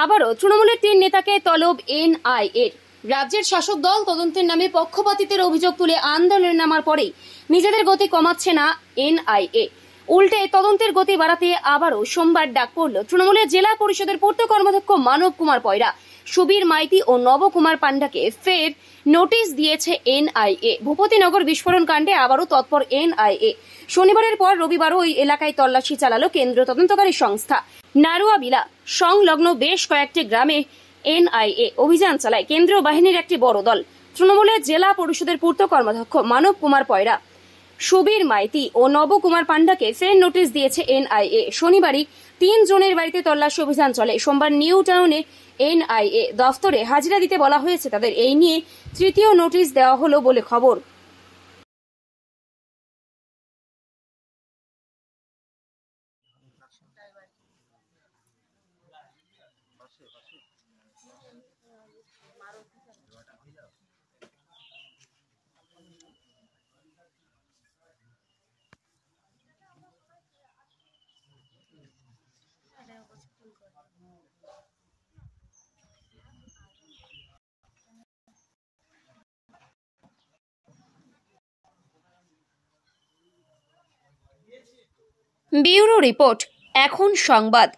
আবারও তৃণমূলের 3 নেতাকে তলব এনআইএর। রাজ্যের শাসক দল তদন্তের নামে পক্ষপাতিত্বের অভিযোগ তুলে আন্দোলনে নামার পরেই নিজেদের গতি কমাচ্ছে না এনআইএ, উল্টে তদন্তের গতি বাড়াতে আবারও সোমবার ডাক পড়ল তৃণমূলের জেলা পরিষদের পূর্ত কর্মাধ্যক্ষ মানব কুমার পয়রা, সুবীর মাইতি ও নব কুমার পান্ডাকে ফের নোটিশ দিয়েছে এনআইএ। ভূপতিনগর বিস্ফোরণ কাণ্ডে আবারও তৎপর এনআইএ। শনিবারের পর রবিবারও ওই এলাকায় তল্লাশি চালালো কেন্দ্রীয় তদন্তকারী সংস্থা। নারুয়াবিলা সংলগ্ন বেশ কয়েকটি গ্রামে এনআইএ অভিযান চালায় কেন্দ্রীয় বাহিনীর একটি বড় দল। তৃণমূলের জেলা পরিষদের পূর্ত কর্মাধ্যক্ষ মানব কুমার পয়রা, সুবীর মাইতি ও নব কুমার পান্ডাকে ফের নোটিশ দিয়েছে এনআইএ। শনিবারই 3 জনের বাড়িতে তল্লাশি অভিযান চলে। সোমবার নিউ টাউনে এনআইএ দফতরে হাজিরা দিতে বলা হয়েছে তাদের। এই নিয়ে তৃতীয় নোটিশ দেওয়া হলো বলে খবর। ব্যুরো রিপোর্ট, এখন সংবাদ।